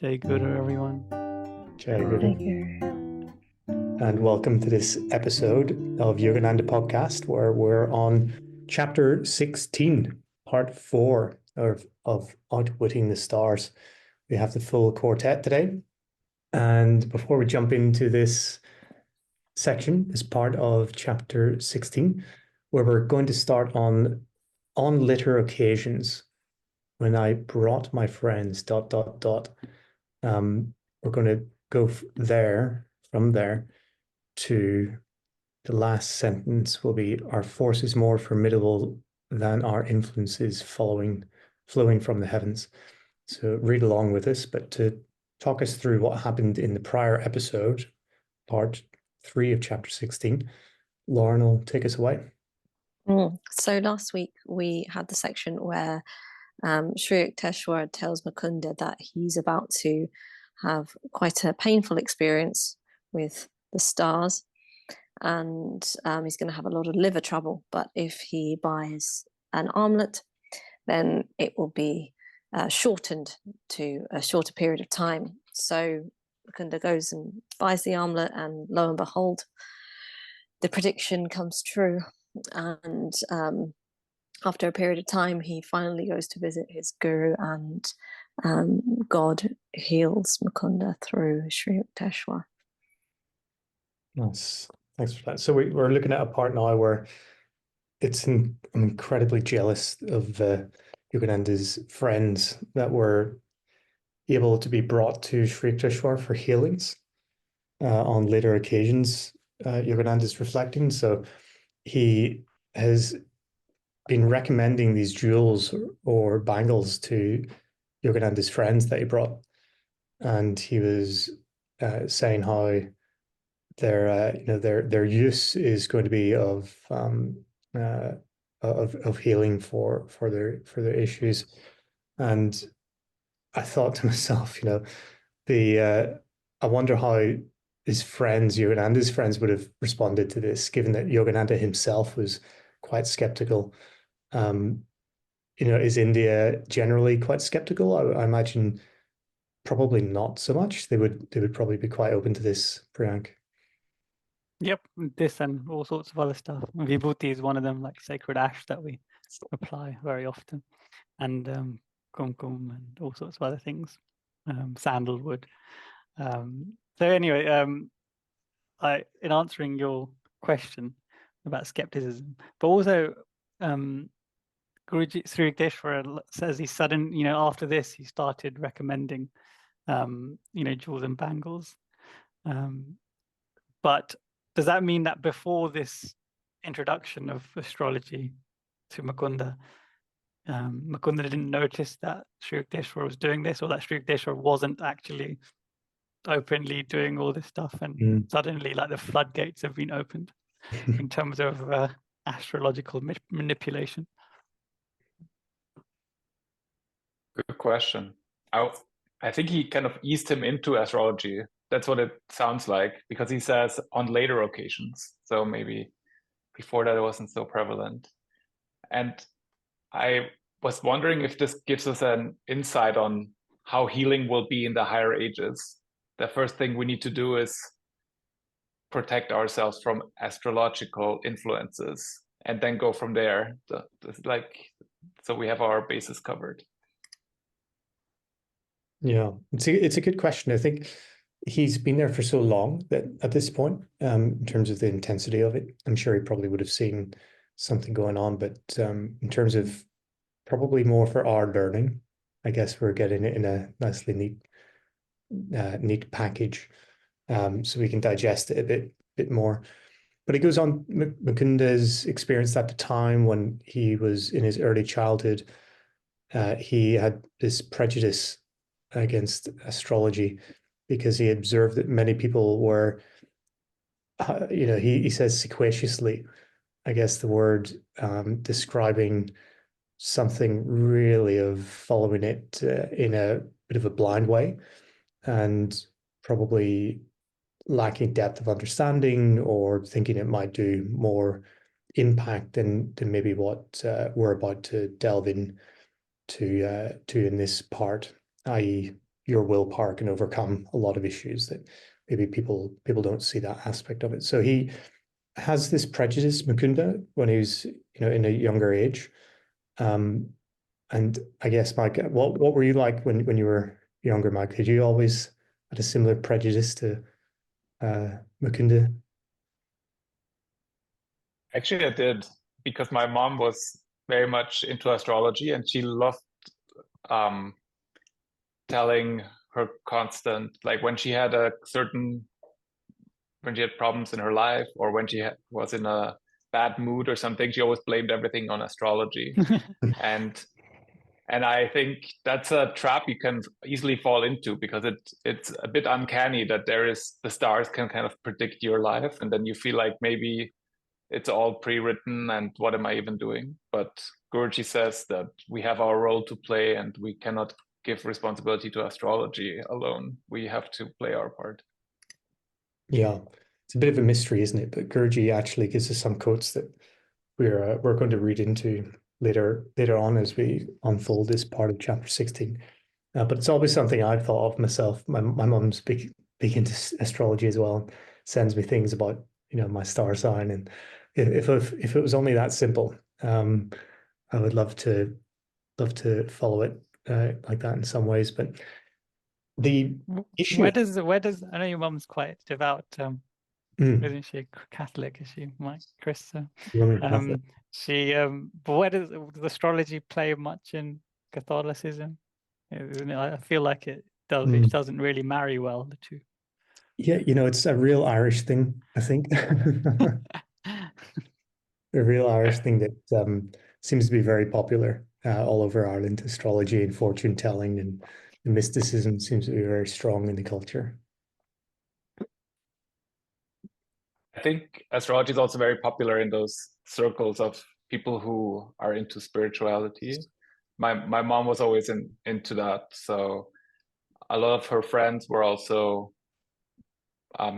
Jai Guru, everyone. Jai Guru. And welcome to this episode of Yogananda podcast, where we're on chapter 16, part 4 of Outwitting the Stars. We have the full quartet today. And before we jump into this section as part of chapter 16, where we're going to start on later occasions when I brought my friends, ... We're going to go from there to the last sentence will be, our force is more formidable than our influences flowing from the heavens. So read along with us, but to talk us through what happened in the prior episode, part 3 of chapter 16, Lauren will take us away. So last week we had the section where Sri Yukteswar tells Mukunda that he's about to have quite a painful experience with the stars, and he's going to have a lot of liver trouble. But if he buys an armlet, then it will be shortened to a shorter period of time. So Mukunda goes and buys the armlet, and lo and behold, the prediction comes true. And after a period of time, he finally goes to visit his guru, and God heals Mukunda through Sri Yukteswar. Nice. Thanks for that. So we're looking at a part now where I'm incredibly jealous of Yogananda's friends that were able to be brought to Sri Yukteswar for healings on later occasions. Yogananda's reflecting. So he has been recommending these jewels or bangles to Yogananda's friends that he brought, and he was saying how their use is going to be of healing for their issues. And I thought to myself, I wonder how his friends, Yogananda's friends, would have responded to this, given that Yogananda himself was quite skeptical. Is India generally quite skeptical? I imagine probably not so much. They would probably be quite open to this, Priyank. Yep, this and all sorts of other stuff. Vibhuti is one of them, like sacred ash that we apply very often, and kumkum and all sorts of other things, sandalwood. So anyway, in answering your question about skepticism, but also Guruji Sri Yukteswar says he after this he started recommending jewels and bangles, but does that mean that before this introduction of astrology to Mukunda, Mukunda didn't notice that Sri Yukteswar was doing this, or that Sri Yukteswar wasn't actually openly doing all this stuff, and suddenly like the floodgates have been opened in terms of astrological manipulation? Good question. I think he kind of eased him into astrology. That's what it sounds like, because he says on later occasions. So maybe before that it wasn't so prevalent. And I was wondering if this gives us an insight on how healing will be in the higher ages. The first thing we need to do is protect ourselves from astrological influences, and then go from there. So we have our bases covered. Yeah, it's a good question. I think he's been there for so long that at this point, in terms of the intensity of it, I'm sure he probably would have seen something going on. But in terms of probably more for our learning, I guess we're getting it in a nicely neat package, so we can digest it a bit more. But he goes on, Mukunda's experience at the time when he was in his early childhood. He had this prejudice against astrology because he observed that many people were, he says sequaciously, I guess the word, describing something really of following it in a bit of a blind way, and probably lacking depth of understanding, or thinking it might do more impact than maybe what we're about to delve in to in this part, i.e. your willpower can overcome a lot of issues that maybe people don't see that aspect of it. So he has this prejudice, Mukunda, when he was, in a younger age. And I guess, Mike, what were you like when you were younger, Mike? Did you always had a similar prejudice to Mukunda? Actually, I did, because my mom was very much into astrology, and she loved telling her constant, like when she had when she had problems in her life, or when she was in a bad mood or something, she always blamed everything on astrology. And I think that's a trap you can easily fall into, because it's a bit uncanny that the stars can kind of predict your life, and then you feel like maybe it's all pre-written and what am I even doing? But Guruji says that we have our role to play, and we cannot give responsibility to astrology alone. We have to play our part. Yeah, it's a bit of a mystery, isn't it? But Guruji actually gives us some quotes that we're going to read into later on as we unfold this part of chapter 16. But it's always something I've thought of myself. My mum's big into astrology as well. Sends me things about my star sign, and if it was only that simple, I would love to follow it like that in some ways. But the issue, where does I know your mum's quite devout, isn't she Catholic? Is she, Mike, Chris? She but where does astrology play much in Catholicism? I feel like it doesn't really marry well, the two. Yeah, it's a real Irish thing, I think. A real Irish thing that seems to be very popular all over Ireland. Astrology and fortune telling and mysticism seems to be very strong in the culture. I think astrology is also very popular in those circles of people who are into spirituality. My mom was always into that, so a lot of her friends were also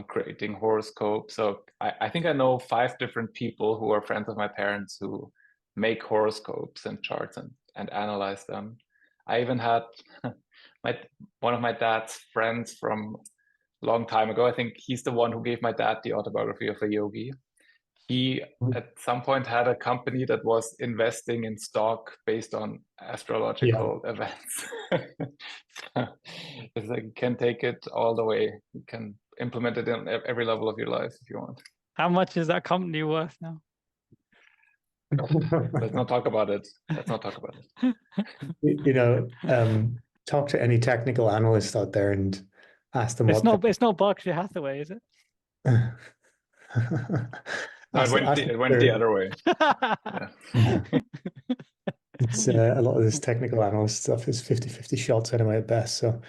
creating horoscopes. So I think I know 5 different people who are friends of my parents who make horoscopes and charts and analyze them. I even had one of my dad's friends from a long time ago. I think he's the one who gave my dad the Autobiography of a Yogi. He at some point had a company that was investing in stock based on astrological events. It's like you can take it all the way. You can implement it in every level of your life if you want. How much is that company worth now? Let's not talk about it. Talk to any technical analyst out there and ask them it's not Berkshire Hathaway, is it? No, it went the other way. It's a lot of this technical analyst stuff is 50-50 shots anyway at best. So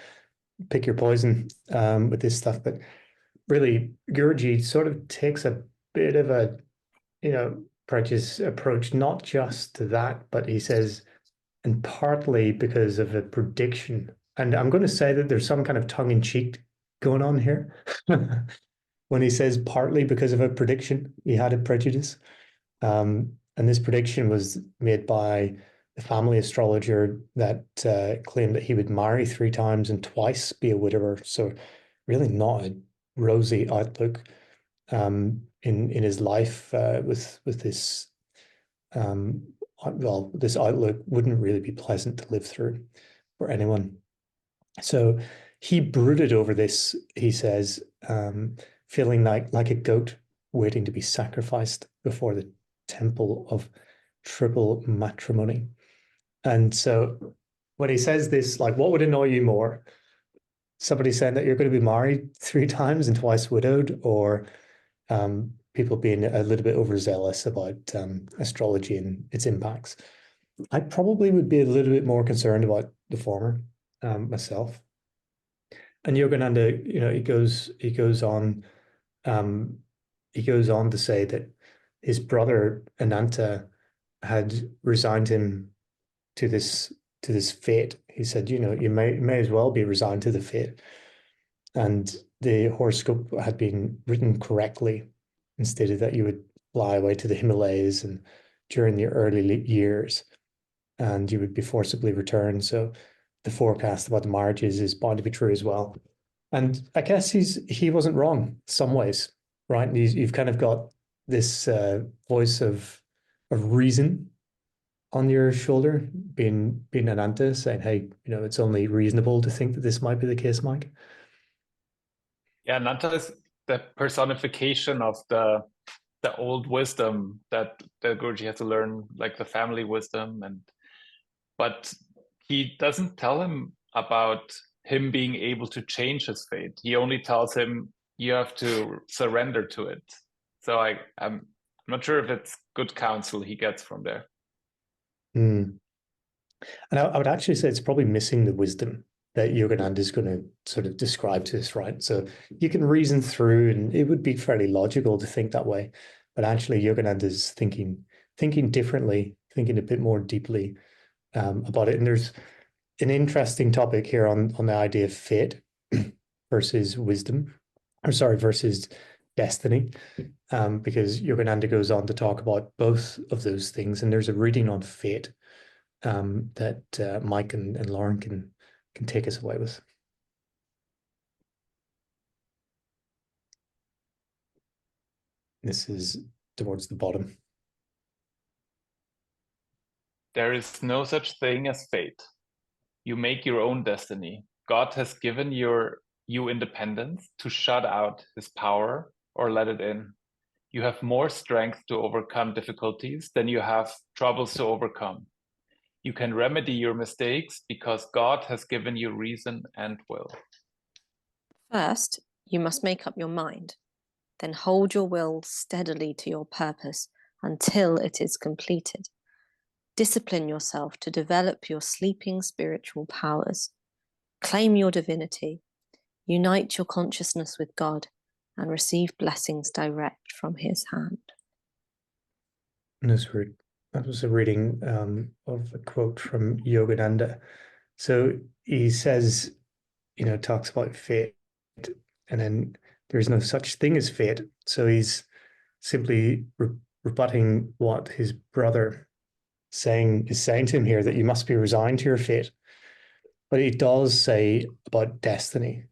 pick your poison with this stuff. But really, Guruji sort of takes a bit of a, prejudice approach, not just to that, but he says, and partly because of a prediction. And I'm going to say that there's some kind of tongue-in-cheek going on here. When he says partly because of a prediction, he had a prejudice. And this prediction was made by the family astrologer that claimed that he would marry 3 times and twice be a widower. So really not a rosy outlook in his life with this this outlook wouldn't really be pleasant to live through for anyone. So he brooded over this, he says, feeling like a goat waiting to be sacrificed before the temple of triple matrimony. And so when he says this, like, what would annoy you more? Somebody saying that you're going to be married 3 times and twice widowed, or people being a little bit overzealous about astrology and its impacts? I probably would be a little bit more concerned about the former myself. And Yogananda, he goes on to say that his brother Ananta had resigned him to this fate. He said, you may as well be resigned to the fate. And the horoscope had been written correctly and stated that you would fly away to the Himalayas and during the early years, and you would be forcibly returned. So the forecast about the marriages is bound to be true as well. And I guess he wasn't wrong in some ways, right? You've kind of got this voice of reason on your shoulder, being Ananta, saying, "Hey, it's only reasonable to think that this might be the case, Mike." Yeah, Nanta is the personification of the old wisdom that the Guruji had to learn, like the family wisdom, but he doesn't tell him about him being able to change his fate. He only tells him you have to surrender to it. So I'm not sure if it's good counsel he gets from there. And I would actually say it's probably missing the wisdom that Yogananda is going to sort of describe to us, right? So you can reason through, and it would be fairly logical to think that way, but actually Yogananda is thinking differently, thinking a bit more deeply about it. And there's an interesting topic here on the idea of fate versus wisdom, versus destiny, because Yogananda goes on to talk about both of those things. And there's a reading on fate that Mike and Lauren can take us away with. This is towards the bottom. There is no such thing as fate. You make your own destiny. God has given you independence to shut out his power or let it in. You have more strength to overcome difficulties than you have troubles to overcome. You can remedy your mistakes because God has given you reason and will. First, you must make up your mind. Then hold your will steadily to your purpose until it is completed. Discipline yourself to develop your sleeping spiritual powers. Claim your divinity. Unite your consciousness with God and receive blessings direct from his hand. That was a reading of a quote from Yogananda. So he says, talks about fate, and then there's no such thing as fate. So he's simply rebutting what his brother is saying to him here, that you must be resigned to your fate. But he does say about destiny,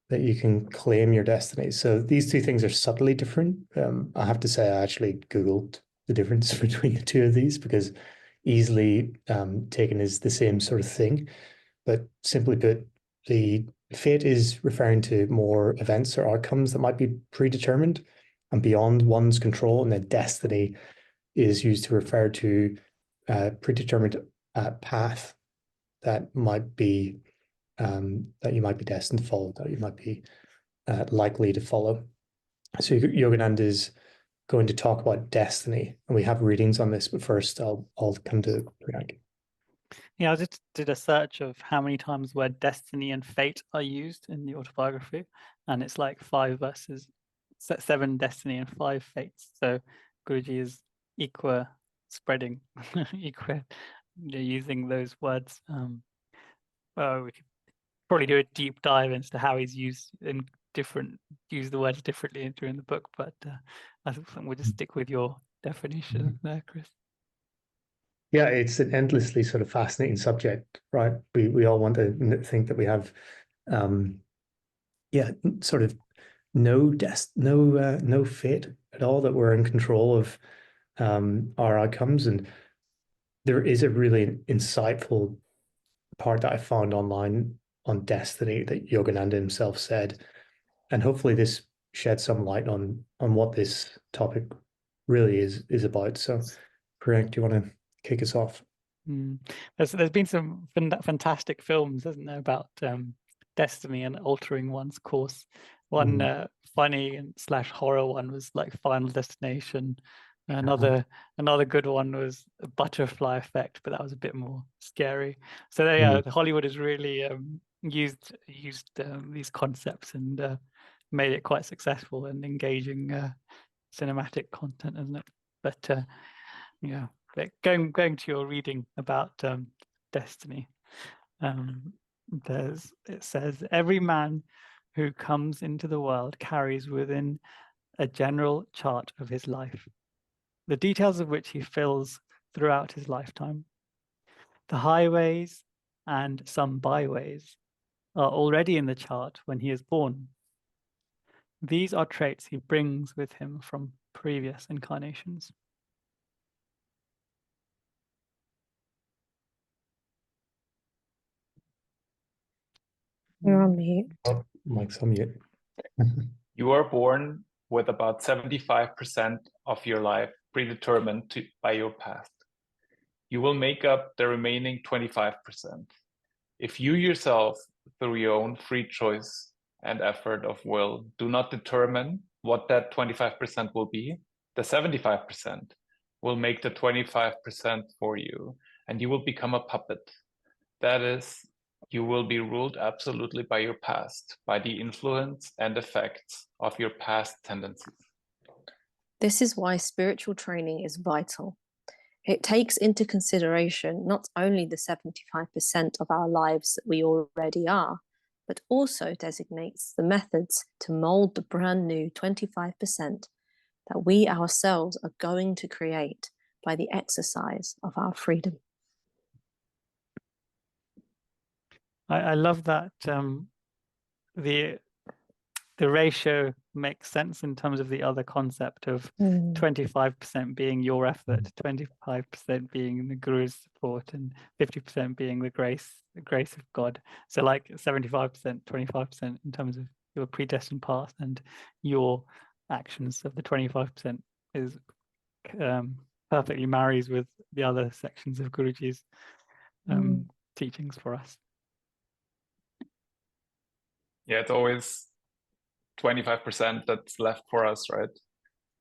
that you can claim your destiny. So these two things are subtly different. I have to say, I actually Googled the difference between the two of these, because easily taken as the same sort of thing. But simply put, the fate is referring to more events or outcomes that might be predetermined and beyond one's control, and then destiny is used to refer to a predetermined path that might be that you might be destined to follow, that you might be likely to follow. So Yogananda is going to talk about destiny, and we have readings on this, but first I'll come to Priyank. Yeah, I just did a search of how many times where destiny and fate are used in the autobiography, and it's like 5 verses, 7 destiny and 5 fates. So Guruji is spreading, using those words. We could probably do a deep dive into how he's use the words differently during the book, but I think we'll just stick with your definition there, Chris. Yeah, it's an endlessly sort of fascinating subject, right? We all want to think that we have, sort of no fate at all, that we're in control of our outcomes. And there is a really insightful part that I found online on destiny that Yogananda himself said, and hopefully this sheds some light on what this topic really is about. So, Priyank, do you want to kick us off? There's been some fantastic films, isn't there, about destiny and altering one's course. One funny and / horror one was like Final Destination. Another good one was Butterfly Effect, but that was a bit more scary. So Hollywood has really used these concepts and made it quite successful and engaging cinematic content, isn't it? But yeah, going to your reading about destiny, it says every man who comes into the world carries within a general chart of his life, the details of which he fills throughout his lifetime. The highways and some byways are already in the chart when he is born. These are traits he brings with him from previous incarnations. You're on mute. Oh, Mike's on mute. You are born with about 75% of your life predetermined by your past. You will make up the remaining 25%. If you yourself, through your own free choice and effort of will, do not determine what that 25% will be, the 75% will make the 25% for you, and you will become a puppet. That is, you will be ruled absolutely by your past, by the influence and effects of your past tendencies. This is why spiritual training is vital. It takes into consideration not only the 75% of our lives that we already are, but also designates the methods to mold the brand new 25% that we ourselves are going to create by the exercise of our freedom. I love that the ratio makes sense in terms of the other concept of 25% being your effort, 25% being the Guru's support, and 50% being the grace of God. So like 75%, 25% in terms of your predestined path, and your actions of the 25% is perfectly marries with the other sections of Guruji's teachings for us. Yeah, it's always 25% that's left for us, right?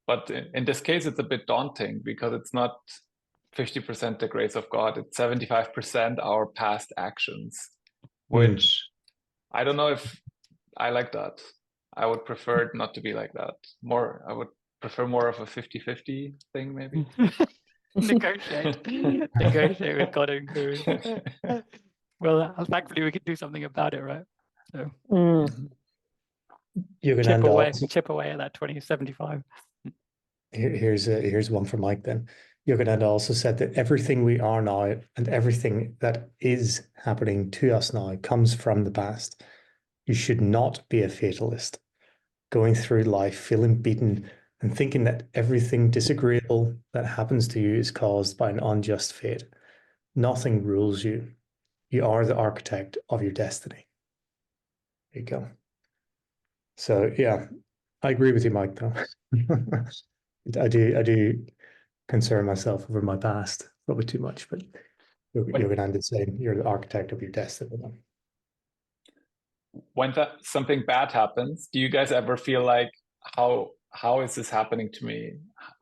But in this case, it's a bit daunting because it's not 50% the grace of God, it's 75% our past actions, which I don't know if I like that. I would prefer it not to be like that. I would prefer more of a 50-50 thing, maybe. Negotiate with God and Guru. Well, thankfully we could do something about it, right? So chip away at that 20-75. Here's one for Mike then. Yogananda also said that everything we are now and everything that is happening to us now comes from the past. You should not be a fatalist, going through life feeling beaten and thinking that everything disagreeable that happens to you is caused by an unjust fate. Nothing rules you. You are the architect of your destiny. There you go. So yeah, I agree with you, Mike, though. I do concern myself over my past, probably too much, but Yogananda saying you're the architect of your destiny. When something bad happens, do you guys ever feel like, how is this happening to me?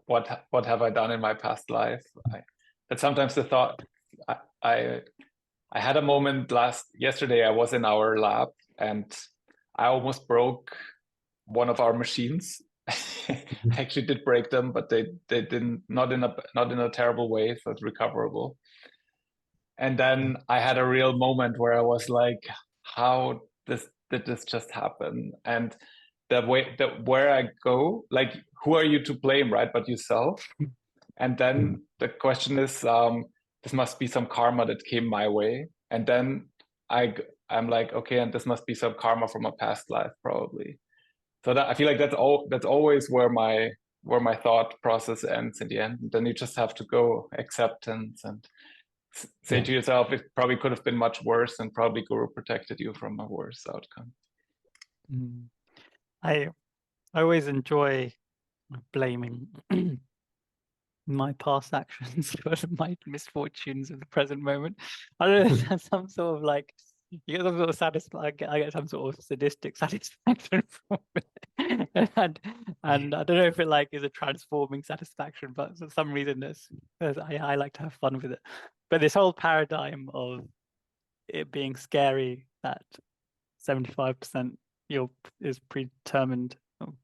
What have I done in my past life? But sometimes the thought, I had a moment yesterday. I was in our lab and I almost broke one of our machines. I actually did break them, but they didn't, not in a terrible way, so it's recoverable. And then I had a real moment where I was like, how did this just happen? And where I go, like, who are you to blame, right? But yourself. And then the question is, this must be some karma that came my way. And then I'm like, okay, and this must be some karma from a past life, probably. So I feel like that's always where my thought process ends in the end. And then you just have to go acceptance and say to yourself, it probably could have been much worse, and probably Guru protected you from a worse outcome. I always enjoy blaming my past actions for my misfortunes of the present moment. I don't know if that's some sort of like, you get some sort of satisfaction. I get some sort of sadistic satisfaction from it. and I don't know if it like is a transforming satisfaction, but for some reason I like to have fun with it. But this whole paradigm of it being scary that 75% is predetermined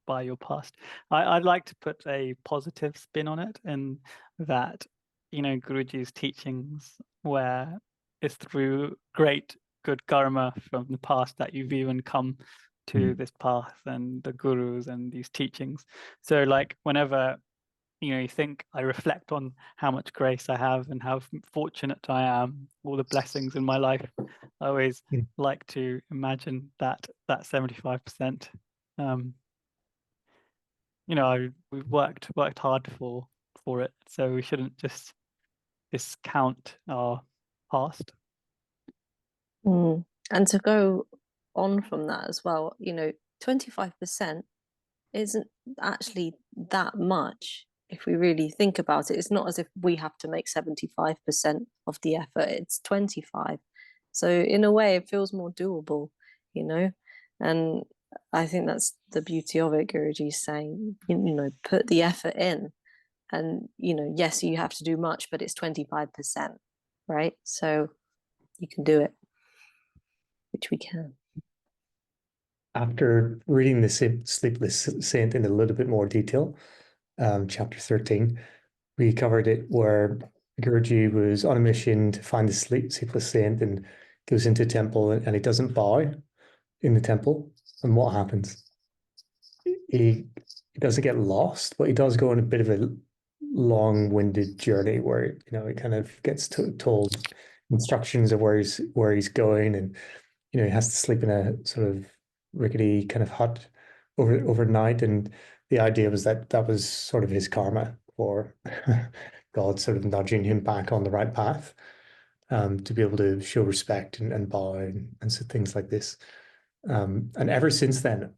by your past, I'd like to put a positive spin on it, in that, Guruji's teachings, where it's through great good karma from the past that you've even come to this path, and the gurus and these teachings. So like whenever you think, I reflect on how much grace I have and how fortunate I am, all the blessings in my life. I always like to imagine that 75%. We've worked hard for it, so we shouldn't just discount our past. And to go on from that as well, 25% isn't actually that much if we really think about it. It's not as if we have to make 75% of the effort, it's 25. So in a way, it feels more doable, and I think that's the beauty of it. Guruji's saying, put the effort in, and yes, you have to do much, but it's 25%, right? So you can do it, which we can. After reading the Sleepless Saint in a little bit more detail, chapter 13, we covered it where Guruji was on a mission to find the Sleepless Saint and goes into a temple and he doesn't bow in the temple. And what happens? He doesn't get lost, but he does go on a bit of a long-winded journey where he kind of gets told instructions of where he's going, and he has to sleep in a sort of rickety kind of hut overnight. And the idea was that was sort of his karma for God sort of nudging him back on the right path, to be able to show respect and bow and so things like this. And ever since then,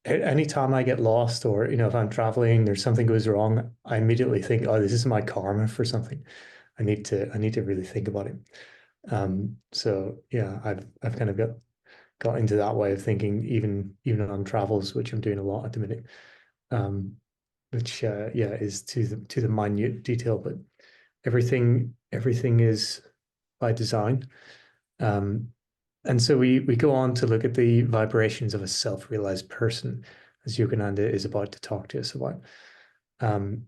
anytime I get lost, or if I'm traveling, there's something goes wrong, I immediately think, oh, this is my karma for something. I need to really think about it. So yeah, I've kind of got into that way of thinking, even on travels, which I'm doing a lot at the minute, which is to the minute detail, but everything is by design. And so we go on to look at the vibrations of a self-realized person, as Yogananda is about to talk to us about. And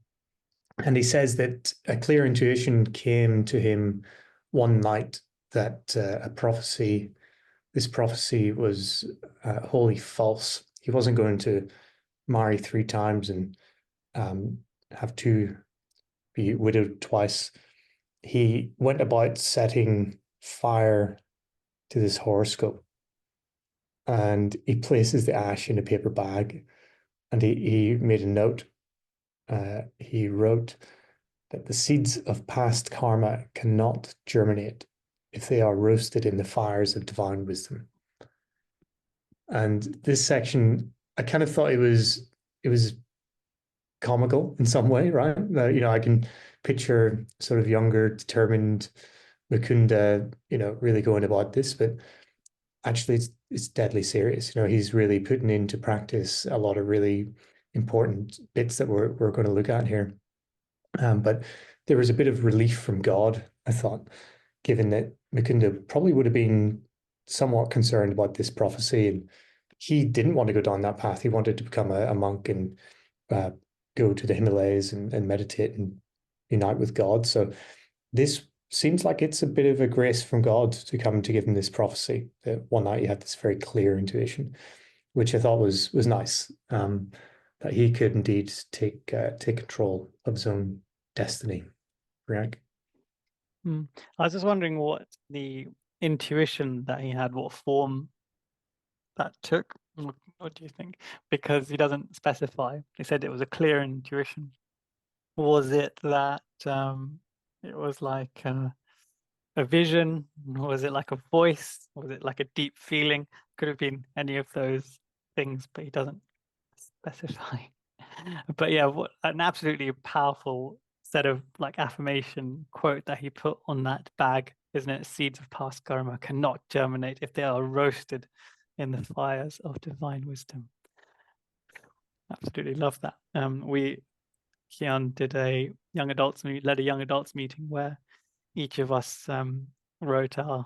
he says that a clear intuition came to him one night that this prophecy was wholly false. He wasn't going to marry 3 times and have be widowed twice. He went about setting fire to this horoscope, and he places the ash in a paper bag, and he made a note. He wrote that the seeds of past karma cannot germinate if they are roasted in the fires of divine wisdom. And this section, I kind of thought it was comical in some way, right? I can picture sort of younger, determined Mukunda, really going about this, but actually it's deadly serious. He's really putting into practice a lot of really important bits that we're going to look at here. But there was a bit of relief from God, I thought, given that Mukunda probably would have been somewhat concerned about this prophecy, and he didn't want to go down that path. He wanted to become a monk and go to the Himalayas and meditate and unite with God. So this seems like it's a bit of a grace from God to come to give him this prophecy. That one night he had this very clear intuition, which I thought was nice. That he could indeed take control of his own destiny. Right? I was just wondering what the intuition that he had, what form that took. What do you think? Because he doesn't specify. He said it was a clear intuition. Was it that it was like a vision? Was it like a voice? Was it like a deep feeling? Could have been any of those things, but he doesn't specify. But yeah, what an absolutely powerful set of like affirmation quote that he put on that bag, isn't it? Seeds of past karma cannot germinate if they are roasted in the fires of divine wisdom. Absolutely love that. Kian led a young adults meeting where each of us wrote our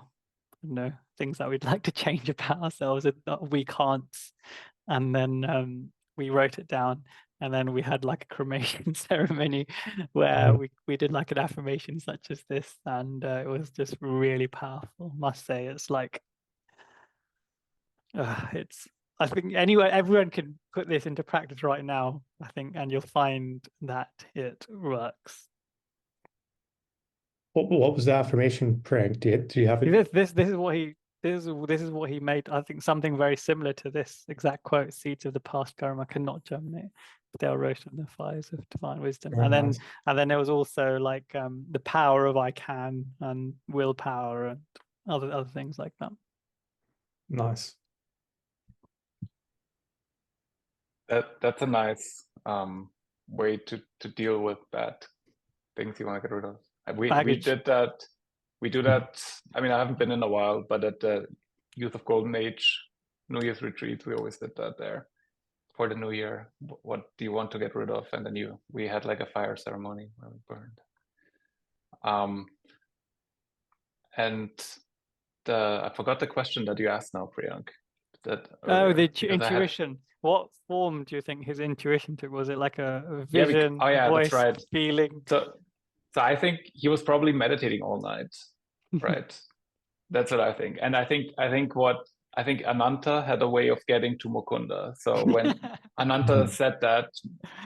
things that we'd like to change about ourselves, we can't, and then we wrote it down, and then we had like a cremation ceremony where we did like an affirmation such as this, and it was just really powerful, must say. It's like it's I think anyway, everyone can put this into practice right now, I think, and you'll find that it works. What was the affirmation, Frank? Do you have it? This is what he made. I think something very similar to this exact quote: "Seeds of the past karma cannot germinate, but they are roasted in the fires of divine wisdom." Very nice. And then there was also like the power of I can and willpower and other things like that. Nice. That's a nice way to deal with bad things you want to get rid of. We did that. We do that. I mean, I haven't been in a while, but at the Youth of Golden Age New Year's retreat, we always did that there for the new year. What do you want to get rid of? And then we had like a fire ceremony where we burned. And I forgot the question that you asked now, Priyank. The intuition. What form do you think his intuition took? Was it like a vision, voice, that's right. feeling? So I think he was probably meditating all night, right? That's what I think. And I think Ananta had a way of getting to Mukunda. So when Ananta said that,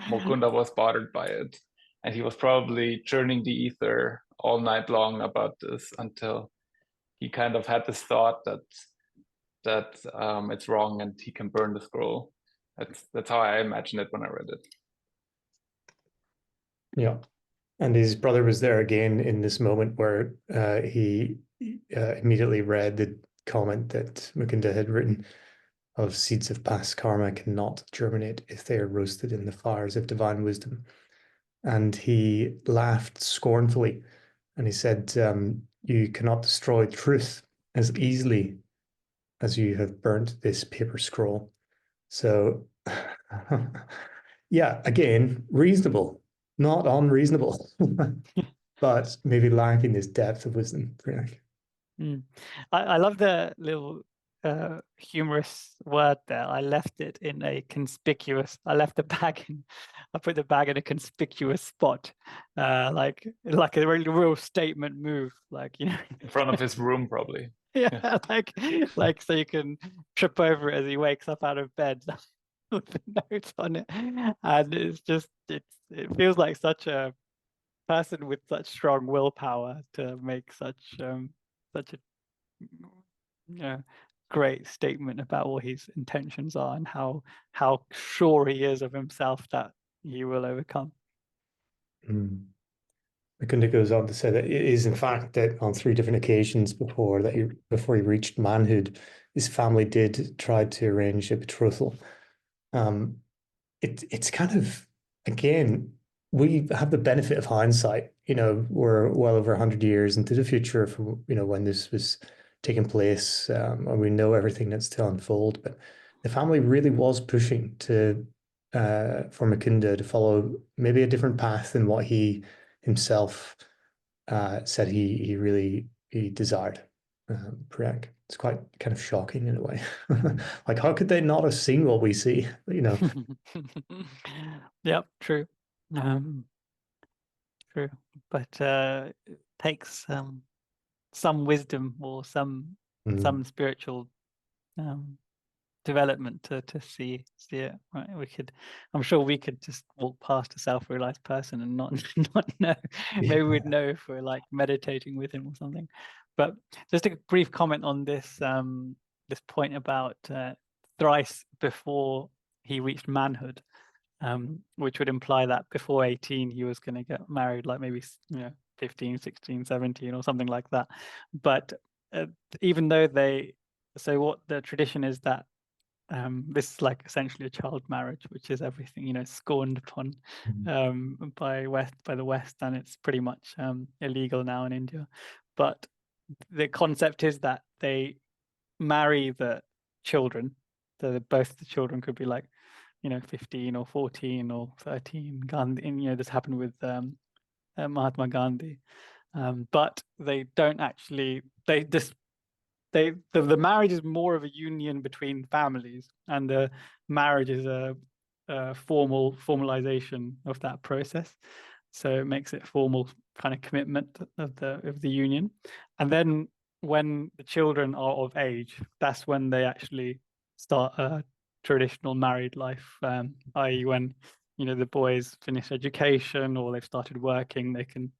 Mukunda was bothered by it. And he was probably churning the ether all night long about this until he kind of had this thought that it's wrong and he can burn the scroll. That's how I imagined it when I read it. Yeah. And his brother was there again in this moment where he immediately read the comment that Mukunda had written of seeds of past karma cannot germinate if they are roasted in the fires of divine wisdom. And he laughed scornfully and he said, you cannot destroy truth as easily as you have burnt this paper scroll. So, yeah, again, reasonable, not unreasonable, but maybe lacking this depth of wisdom. I love the little humorous word there. I left it in a conspicuous. I left the bag in. I put the bag in a conspicuous spot, like a real statement move, like in front of his room, probably. Yeah, like so you can trip over it as he wakes up out of bed with the notes on it, and it's just it feels like such a person with such strong willpower to make such a great statement about what his intentions are and how sure he is of himself that he will overcome. Mukunda goes on to say that it is in fact that on 3 different occasions before he reached manhood, his family did try to arrange a betrothal. It's kind of, again, we have the benefit of hindsight. We're well over 100 years into the future from when this was taking place, and we know everything that's to unfold. But the family really was pushing for Mukunda to follow maybe a different path than what he himself said he really desired. Priyank, it's quite kind of shocking in a way. Like, how could they not have seen what we see? Yep, true. True, but it takes some wisdom or some spiritual development to see it, right? I'm sure we could just walk past a self-realized person and not know. Maybe we'd know if we're like meditating with him or something. But just a brief comment on this this point about thrice before he reached manhood, which would imply that before 18 he was going to get married, like maybe 15, 16, 17 or something like that. But even though so what the tradition is that this is like essentially a child marriage, which is everything scorned upon by the West, and it's pretty much illegal now in India. But the concept is that they marry the children, so both the children could be like 15 or 14 or 13. Gandhi, this happened with Mahatma Gandhi, but they don't actually. The marriage is more of a union between families, and the marriage is a formalization of that process. So it makes it formal kind of commitment of the union. And then when the children are of age, that's when they actually start traditional married life, i.e. when, you know, the boys finish education or they've started working, they can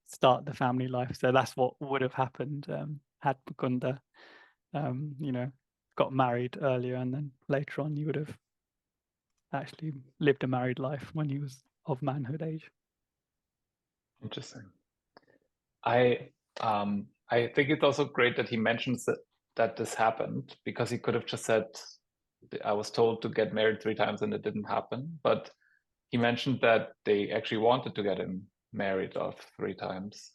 start the family life. So that's what would have happened had Mukunda, you know, got married earlier, and then later on he would have actually lived a married life when he was of manhood age. Interesting. I think it's also great that he mentions that this happened, because he could have just said, I was told to get married 3 times and it didn't happen. But he mentioned that they actually wanted to get him married off 3 times.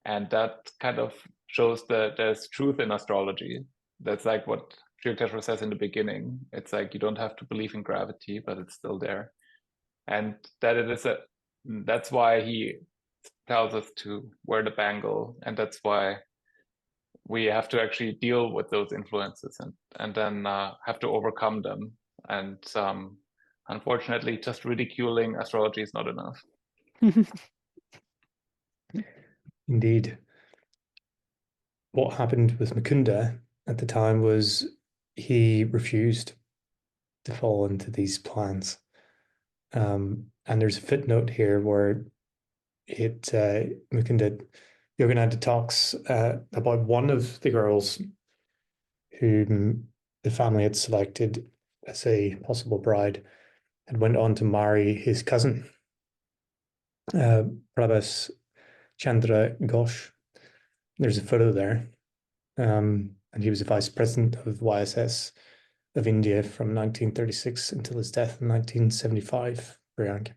And that kind of shows that there's truth in astrology. That's like what Sri Yukteswar says in the beginning. It's like you don't have to believe in gravity, but it's still there. And that it is that's why he tells us to wear the bangle, and that's why we have to actually deal with those influences and then have to overcome them. And unfortunately, just ridiculing astrology is not enough. Indeed. What happened with Mukunda at the time was he refused to fall into these plans. And there's a footnote here where Mukunda Yogananda talks about one of the girls whom the family had selected as a possible bride, and went on to marry his cousin, Prabhas Chandra Ghosh. There's a photo there. And he was the vice president of YSS of India from 1936 until his death in 1975. Priyank.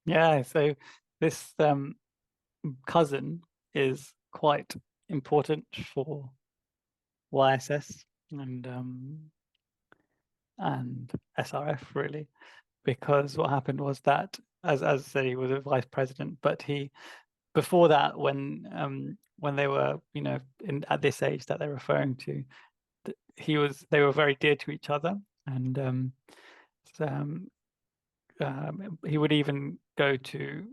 Yeah, so this cousin is quite important for YSS and SRF, really, because what happened was that, as I said, he was a vice president, but before that, when they were, you know, at this age that they're referring to, they were very dear to each other, and he would even go to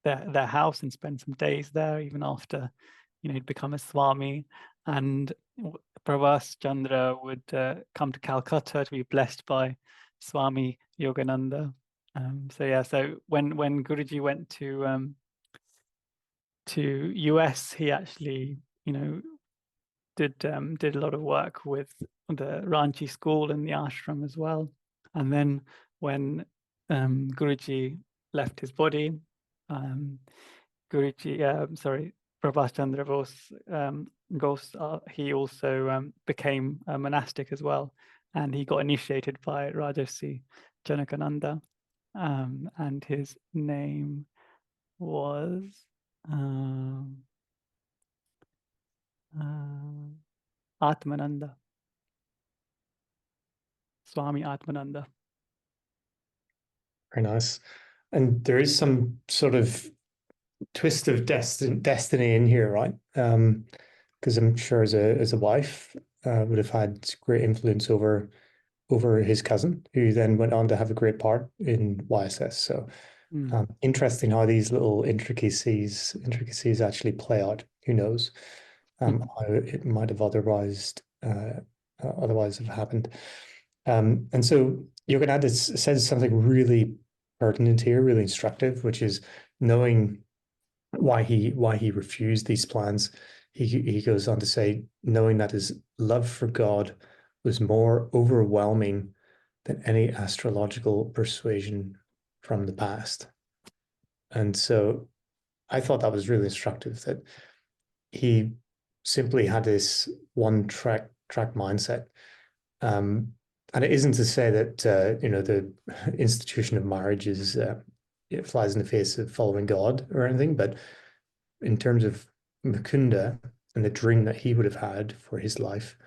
their house and spend some days there, even after, you know, he'd become a Swami. And Prabhas Chandra would come to Calcutta to be blessed by Swami Yogananda. So yeah, so when Guruji went to US, he actually, you know, did a lot of work with the Ranchi school and the ashram as well. And then when Guruji left his body, Prabhas Chandra Ghosh, he also became a monastic as well, and he got initiated by Rajarsi Janakananda, and his name was Atmananda, Swami Atmananda. Very nice. And there is some sort of twist of destiny in here, right? Because I'm sure as a wife would have had great influence over his cousin, who then went on to have a great part in YSS. So interesting how these little intricacies actually play out. Who knows how it might have otherwise have happened. And so Yogananda says something really pertinent here, really instructive, which is knowing why he refused these plans. He goes on to say, knowing that his love for God was more overwhelming than any astrological persuasion from the past. And so I thought that was really instructive, that he simply had this one track mindset. And it isn't to say that you know, the institution of marriage is it flies in the face of following God or anything, but in terms of Mukunda and the dream that he would have had for his life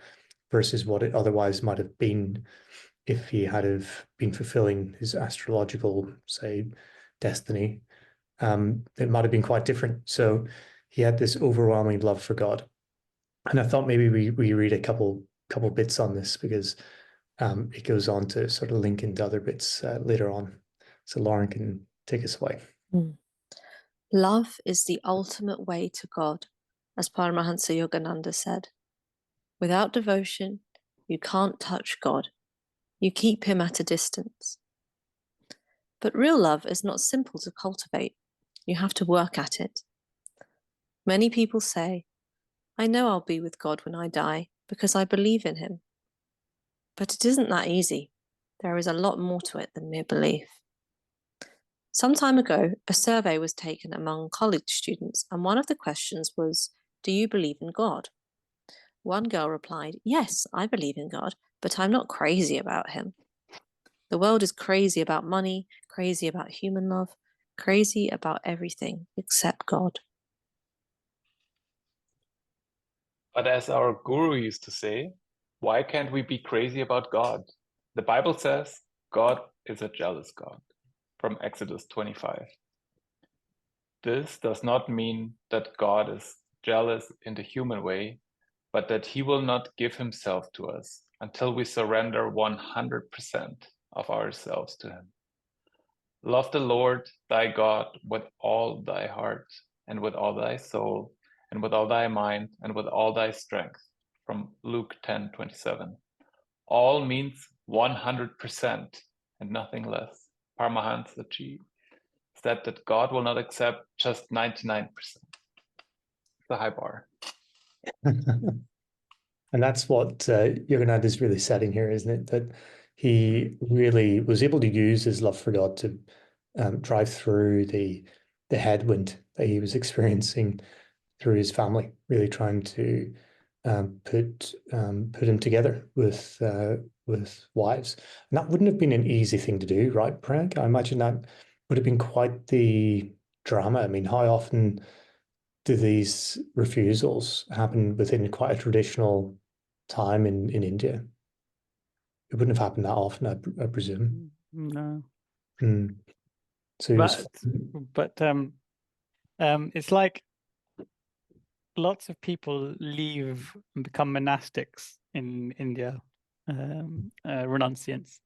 versus what it otherwise might have been if he had have been fulfilling his astrological, say, destiny, it might have been quite different. So he had this overwhelming love for God. And I thought maybe we read a couple bits on this, because it goes on to sort of link into other bits later on. So Lauren can take us away. Love is the ultimate way to God, as Paramahansa Yogananda said. Without devotion, you can't touch God. You keep him at a distance. But real love is not simple to cultivate. You have to work at it. Many people say, I know I'll be with God when I die because I believe in him. But it isn't that easy. There is a lot more to it than mere belief. Some time ago, a survey was taken among college students, and one of the questions was, do you believe in God? One girl replied, yes, I believe in God, but I'm not crazy about him. The world is crazy about money, crazy about human love, crazy about everything except God. But as our guru used to say, why can't we be crazy about God? The Bible says God is a jealous God, from Exodus 25. This does not mean that God is jealous in the human way, but that he will not give himself to us until we surrender 100% of ourselves to him. Love the Lord thy God with all thy heart, and with all thy soul, and with all thy mind, and with all thy strength, from Luke 10:27. All means 100% and nothing less. Paramahansa Yogananda said that God will not accept just 99%. It's a high bar. And that's what Yogananda is really setting here, isn't it? That he really was able to use his love for God to drive through the headwind that he was experiencing through his family, really trying to put him together with wives. And that wouldn't have been an easy thing to do, right, Prank? I imagine that would have been quite the drama. I mean, how often do these refusals happen within quite a traditional time in India? It wouldn't have happened that often, I presume. No. Mm. So he was, But it's like lots of people leave and become monastics in India, renunciants.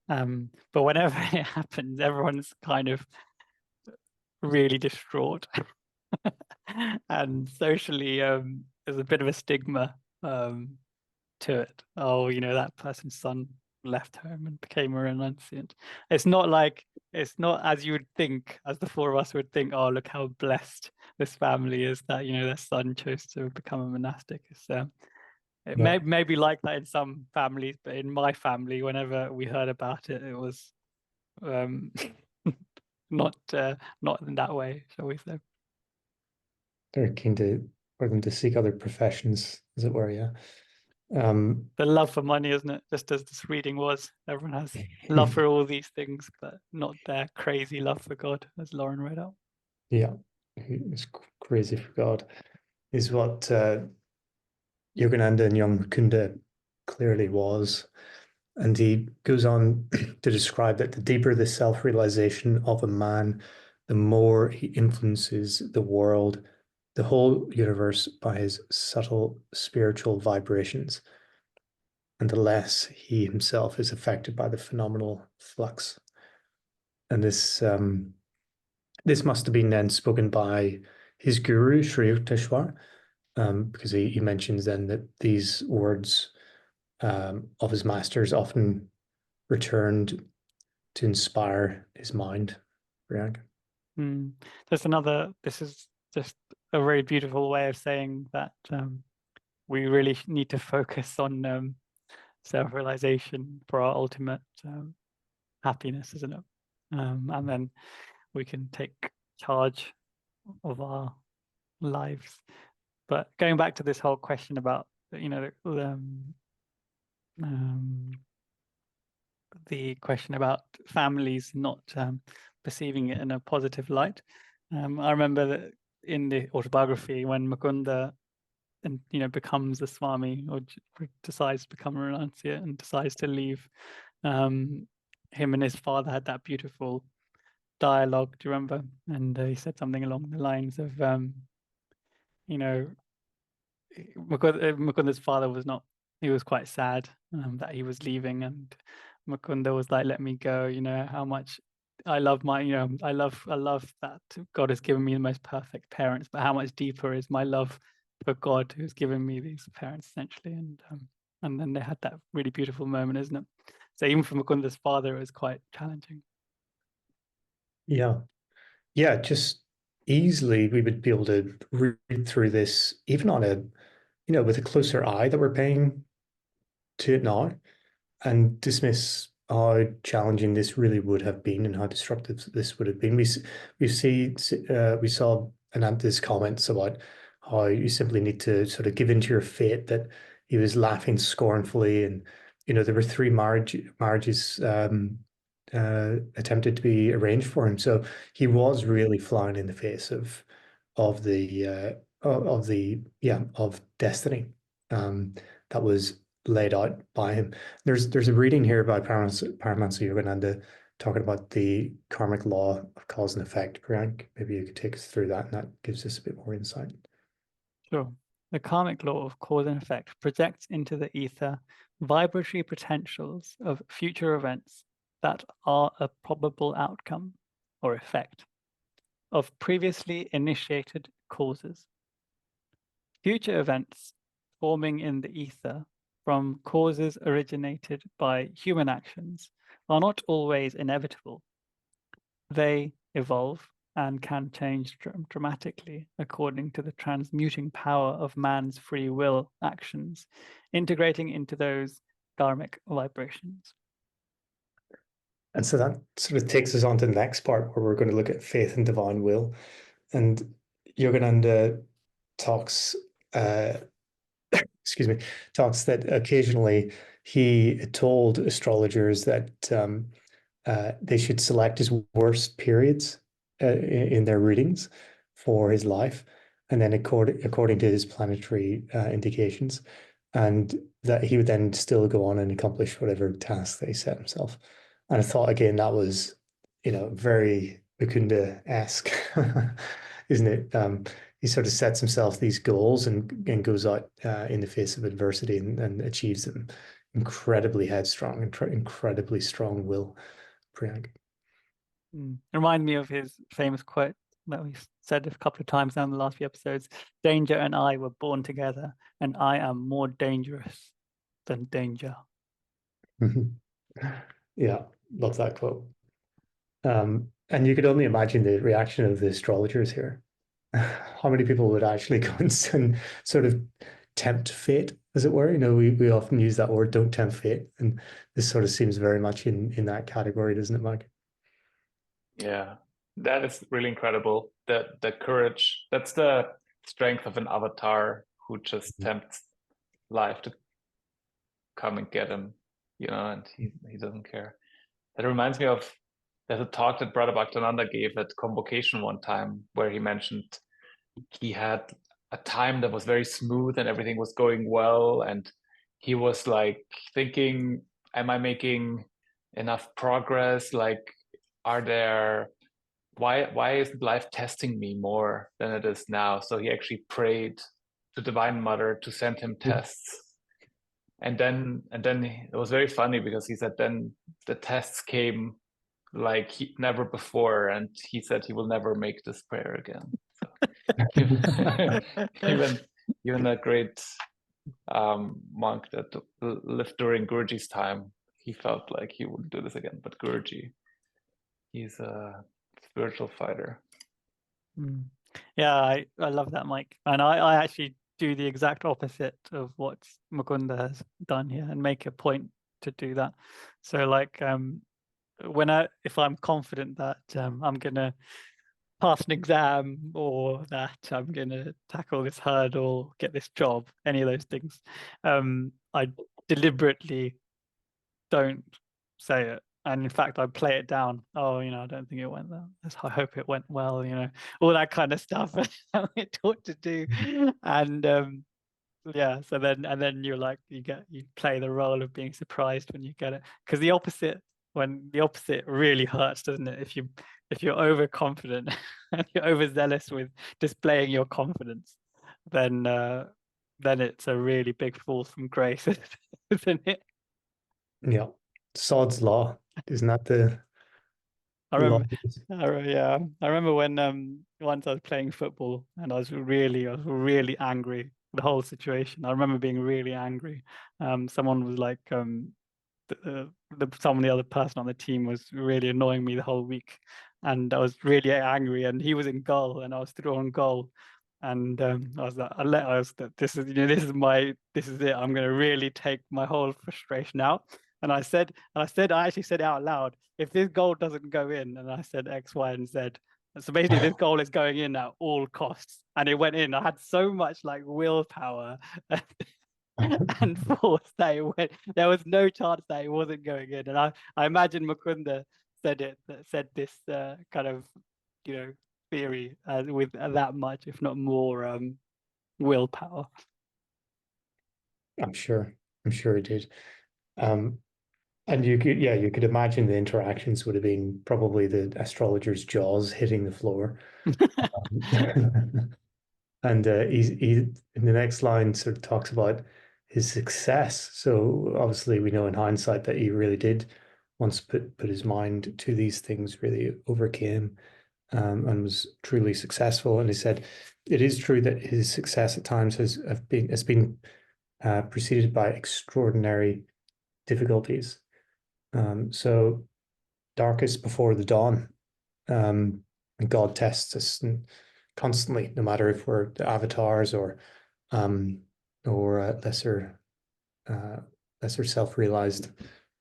But whenever it happens, everyone's kind of really distraught. And socially, there's a bit of a stigma to it. Oh, you know, that person's son left home and became a renunciant. It's not as you would think, as the four of us would think, oh, look how blessed this family is that, you know, their son chose to become a monastic. It may be like that in some families, but in my family, whenever we heard about it, it was not in that way, shall we say. they're keen for them to seek other professions, as it were, yeah. The love for money, isn't it? Just as this reading was, everyone has love for all these things, but not their crazy love for God, as Lauren read out. Yeah, it's crazy for God, is what Yogananda and young Mukunda clearly was. And he goes on to describe that the deeper the self-realization of a man, the more he influences the world, the whole universe, by his subtle spiritual vibrations, and the less he himself is affected by the phenomenal flux. And this must have been then spoken by his guru, Sri Yukteswar, because he mentions then that these words of his masters often returned to inspire his mind. This is just a very beautiful way of saying that we really need to focus on self-realization for our ultimate happiness, isn't it? And then we can take charge of our lives. But going back to this whole question about, you know, the question about families not perceiving it in a positive light. I remember that in the autobiography, when Mukunda becomes a Swami, or decides to become a renunciate and decides to leave, him and his father had that beautiful dialogue. Do you remember? And he said something along the lines of, Mukunda's father he was quite sad that he was leaving, and Mukunda was like, let me go, you know, how much I love I love that God has given me the most perfect parents, but how much deeper is my love for God who's given me these parents, essentially. And then they had that really beautiful moment, isn't it? So even for Mukunda's father, it was quite challenging. Yeah. Yeah, just easily we would be able to read through this, even on a, with a closer eye that we're paying to it now, and dismiss how challenging this really would have been and how disruptive this would have been. We saw Ananta's comments about how you simply need to sort of give into your fate, that he was laughing scornfully, and there were three marriages attempted to be arranged for him. So he was really flying in the face of destiny that was laid out by him. There's a reading here by Paramahansa Yogananda talking about the karmic law of cause and effect. Priyank, maybe you could take us through that, and that gives us a bit more insight. Sure. The karmic law of cause and effect projects into the ether vibratory potentials of future events that are a probable outcome or effect of previously initiated causes. Future events forming in the ether from causes originated by human actions are not always inevitable. They evolve and can change dramatically according to the transmuting power of man's free will actions, integrating into those karmic vibrations. And so that sort of takes us on to the next part, where we're going to look at faith and divine will. And Yogananda talks, talks that occasionally he told astrologers that they should select his worst periods in their readings for his life, and then according to his planetary indications, and that he would then still go on and accomplish whatever task that he set himself. And I thought, again, that was, very Mukunda-esque, isn't it? He sort of sets himself these goals and goes out in the face of adversity and achieves them. Incredibly headstrong and incredibly strong will. Priyank. Remind me of his famous quote that we said a couple of times now in the last few episodes: "Danger and I were born together, and I am more dangerous than danger." Yeah, love that quote. And you could only imagine the reaction of the astrologers here. How many people would actually go and sort of tempt fate, as it were? We often use that word, don't tempt fate. And this sort of seems very much in that category, doesn't it, Mike? Yeah, that is really incredible. The courage, that's the strength of an avatar who just tempts life to come and get him, and he doesn't care. That reminds me of, there's a talk that Brother Bhaktananda gave at Convocation one time, where he mentioned he had a time that was very smooth and everything was going well, and he was like thinking, am I making enough progress? Like, why isn't life testing me more than it is now? So he actually prayed to Divine Mother to send him tests. And then it was very funny, because he said then the tests came like never before, and he said he will never make this prayer again. So even a great monk that lived during Guruji's time, he felt like he wouldn't do this again. But Guruji, he's a spiritual fighter. Yeah, I love that, Mike. And I actually do the exact opposite of what Mukunda has done here, and make a point to do that. So like if I'm confident that I'm gonna pass an exam, or that I'm gonna tackle this hurdle, get this job, any of those things, I deliberately don't say it. And in fact, I play it down. Oh, I don't think it went well. I hope it went well, all that kind of stuff we're taught to do. And yeah, so then you're like, you play the role of being surprised when you get it. Because the opposite really hurts, doesn't it? If you're overconfident and you're overzealous with displaying your confidence, then it's a really big fall from grace, isn't it? Yeah. Sod's law, isn't that the I law? remember when once I was playing football, and I was really angry. The whole situation, I remember being really angry. Someone was like some of the other person on the team was really annoying me the whole week, and I was really angry. And he was in goal, and I was still on goal, and I was like, this is it. I'm going to really take my whole frustration out. And I actually said out loud, if this goal doesn't go in, and I said X, Y, and Z. So basically, this goal is going in at all costs, and it went in. I had so much like willpower and force that it went. There was no chance that it wasn't going in. And I imagine Mukunda said this kind of theory with that much, if not more, willpower. I'm sure he did. And you could imagine the interactions would have been probably the astrologer's jaws hitting the floor. And he in the next line sort of talks about his success. So obviously we know in hindsight that he really did once put his mind to these things, really overcame and was truly successful. And he said it is true that his success at times has been preceded by extraordinary difficulties. So darkest before the dawn, and God tests us constantly, no matter if we're the avatars or lesser self-realized,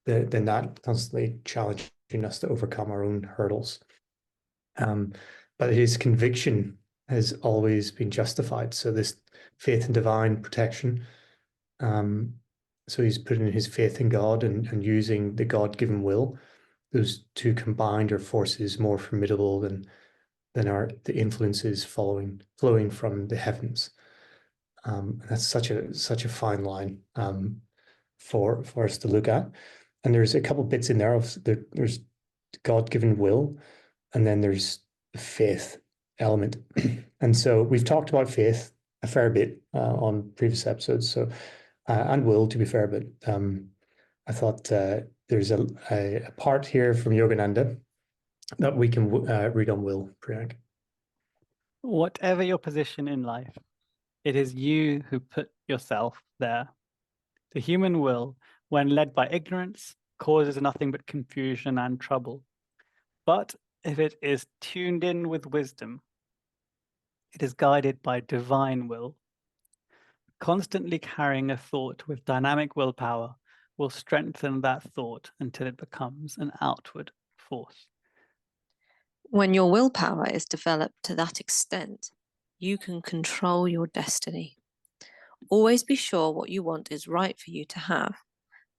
than that, constantly challenging us to overcome our own hurdles. But his conviction has always been justified. So this faith in divine protection. So he's putting his faith in God and using the God-given will. Those two combined are forces more formidable than are the influences flowing from the heavens. And that's such a fine line for us to look at. And there's a couple bits in there of there's God-given will, and then there's the faith element. And so we've talked about faith a fair bit on previous episodes. So and will, to be fair, but I thought there's a part here from Yogananda that we can read on will, Priyank. Whatever your position in life, it is you who put yourself there. The human will, when led by ignorance, causes nothing but confusion and trouble. But if it is tuned in with wisdom, it is guided by divine will. Constantly carrying a thought with dynamic willpower will strengthen that thought until it becomes an outward force. When your willpower is developed to that extent, you can control your destiny. Always be sure what you want is right for you to have.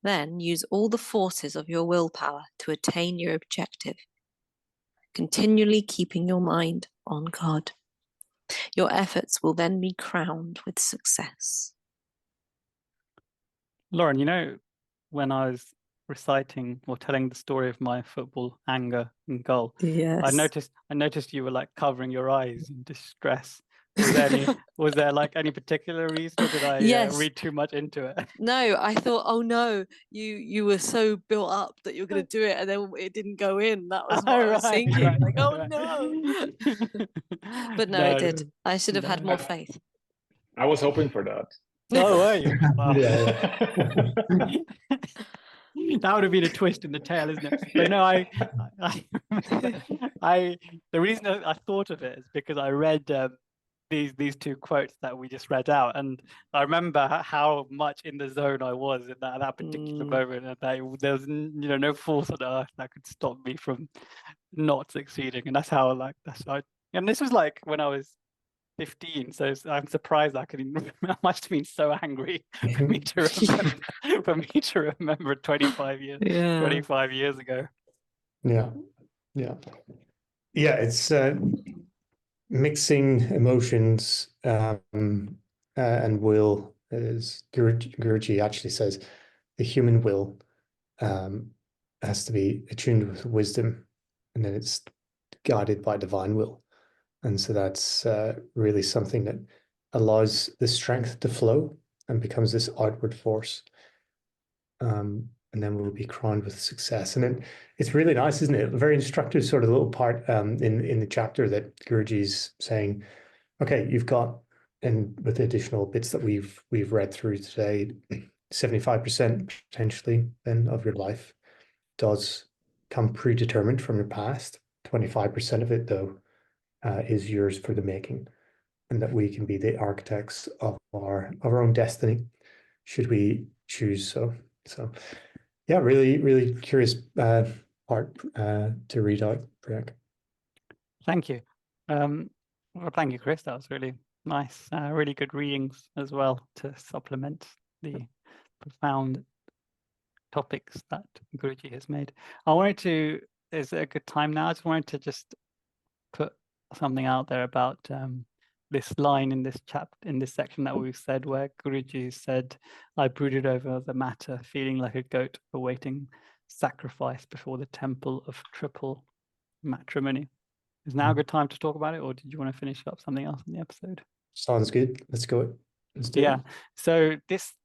Then use all the forces of your willpower to attain your objective, continually keeping your mind on God. Your efforts will then be crowned with success. Lauren, when I was reciting or telling the story of my football anger and goal, Yes. I noticed you were like covering your eyes in distress. Was there like any particular reason, or did I read too much into it? No, I thought, oh no, you were so built up that you're going to do it, and then it didn't go in. That was what I was thinking. Like, oh no. But no, it did. I should have had more faith. I was hoping for that. Oh, were you? Wow. Yeah. That would have been a twist in the tale, isn't it? But no, the reason I thought of it is because I read these two quotes that we just read out, and I remember how much in the zone I was at that particular moment, and that there was no force on earth that could stop me from not succeeding. And that's how and this was like when I was 15, so I'm surprised I must have been so angry for me to remember 25 years ago. Yeah. It's mixing emotions and will, as Guruji actually says, the human will has to be attuned with wisdom, and then it's guided by divine will. And so that's really something that allows the strength to flow and becomes this outward force. And then we'll be crowned with success. And it's really nice, isn't it? A very instructive sort of little part in the chapter that Guruji's saying, okay, you've got, and with the additional bits that we've read through today, 75% potentially then of your life does come predetermined from your past. 25% of it, though, is yours for the making, and that we can be the architects of our own destiny, should we choose so. So, yeah, really curious part to read out, Priyank. Thank you. Well, thank you, Chris. That was really nice. Really good readings as well to supplement the profound topics that Guruji has made. I wanted to, is it a good time now? I just wanted to just put something out there about this line in this chapter, in this section that we've said, where Guruji said, "I brooded over the matter, feeling like a goat awaiting sacrifice before the temple of triple matrimony." Is now a good time to talk about it, or did you want to finish up something else in the episode? Sounds good. Let's go. Let's do it. So this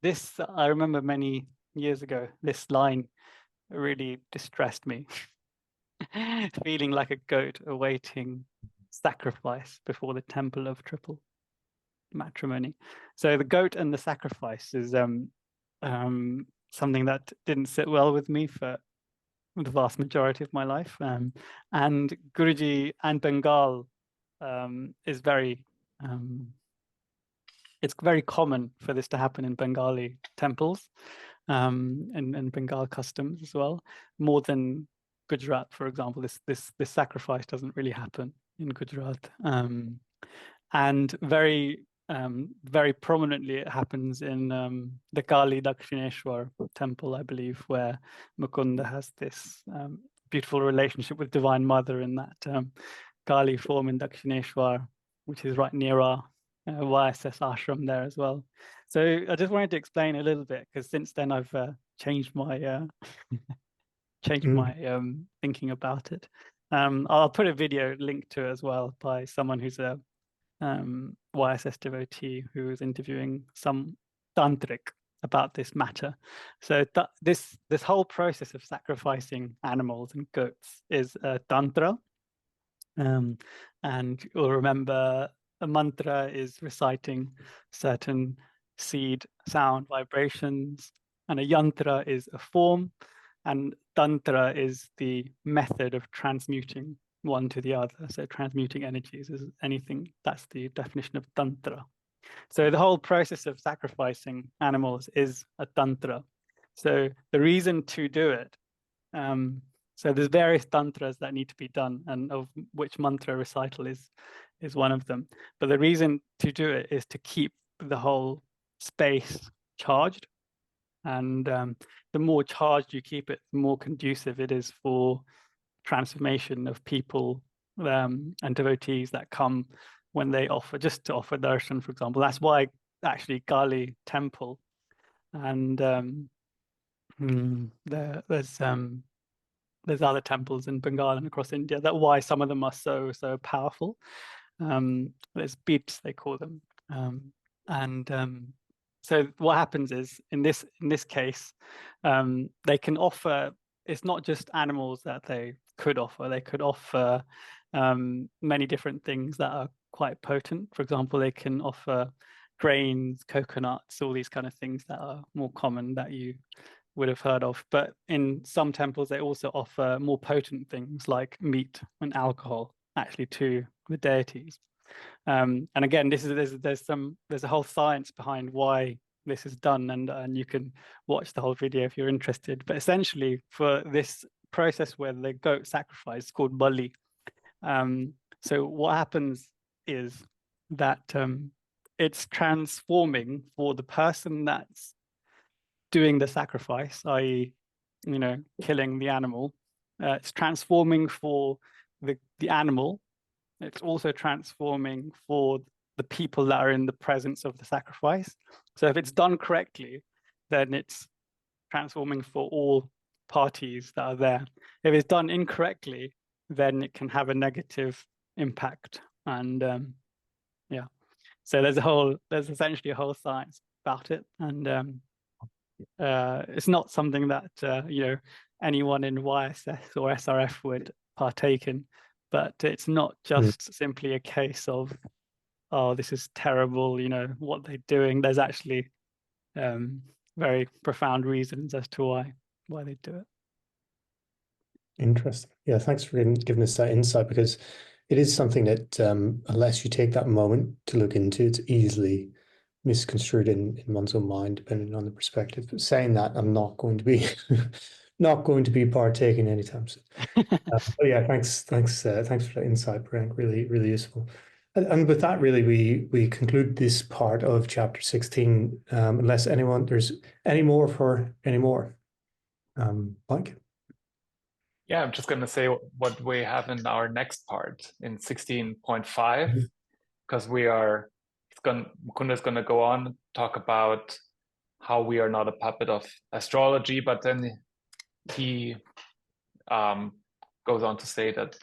I remember many years ago, this line really distressed me. Feeling like a goat awaiting sacrifice before the temple of triple matrimony. So the goat and the sacrifice is something that didn't sit well with me for the vast majority of my life. And Guruji and Bengal is very it's very common for this to happen in Bengali temples and Bengal customs as well, more than Gujarat, for example. This sacrifice doesn't really happen in Gujarat, and very prominently it happens in the Kali Dakshineshwar temple, I believe, where Mukunda has this beautiful relationship with Divine Mother in that Kali form in Dakshineshwar, which is right near our YSS ashram there as well. So I just wanted to explain a little bit, because since then I've changed my thinking about it. I'll put a video link to it as well by someone who's a YSS devotee who is interviewing some tantric about this matter. So this whole process of sacrificing animals and goats is a tantra, and you'll remember a mantra is reciting certain seed sound vibrations, and a yantra is a form, and tantra is the method of transmuting one to the other. So transmuting energies is anything. That's the definition of tantra. So the whole process of sacrificing animals is a tantra. So the reason to do it, so there's various tantras that need to be done, and of which mantra recital is one of them. But the reason to do it is to keep the whole space charged. And the more charged you keep it, the more conducive it is for transformation of people and devotees that come when they offer, just to offer darshan, for example. That's why actually Kali temple and there's other temples in Bengal and across India, that's why some of them are so powerful. There's beats, they call them. So what happens is, in this case, they can offer, it's not just animals that they could offer many different things that are quite potent. For example, they can offer grains, coconuts, all these kind of things that are more common that you would have heard of. But in some temples, they also offer more potent things like meat and alcohol, actually, to the deities. And again, there's a whole science behind why this is done, and you can watch the whole video if you're interested. But essentially, for this process where the goat sacrifice is called bali. So what happens is that it's transforming for the person that's doing the sacrifice, i.e., killing the animal. It's transforming for the animal. It's also transforming for the people that are in the presence of the sacrifice. So if it's done correctly, then it's transforming for all parties that are there. If it's done incorrectly, then it can have a negative impact. And so there's essentially a whole science about it. And it's not something that anyone in YSS or SRF would partake in. But it's not just simply a case of, oh, this is terrible, what they're doing. There's actually very profound reasons as to why they do it. Interesting. Yeah, thanks for giving us that insight, because it is something that unless you take that moment to look into, it's easily misconstrued in one's own mind, depending on the perspective. But saying that, I'm not going to be not going to be partaking anytime soon. But yeah, thanks for that insight, Frank. Really, really useful. And with that, really, we conclude this part of chapter 16. Unless there's any more. Mike? Yeah, I'm just going to say what we have in our next part in 16.5, because Mukunda is going to go on, talk about how we are not a puppet of astrology, but then he goes on to say that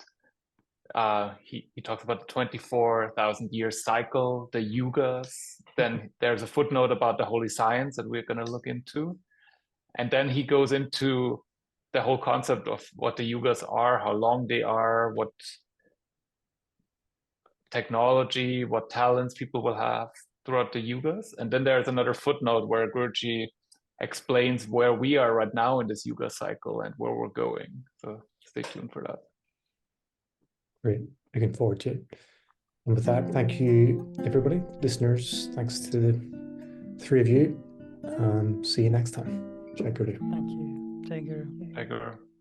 he talks about the 24,000 year cycle, the yugas. Then there's a footnote about the holy science that we're going to look into. And then he goes into the whole concept of what the yugas are, how long they are, what technology, what talents people will have throughout the yugas. And then there's another footnote where Guruji explains where we are right now in this yuga cycle and where we're going. So stay tuned for that. Great. Looking forward to it. And with that, thank you, everybody, listeners. Thanks to the three of you. See you next time. Jai Guru. Thank you. Jai Guru. Jai Guru.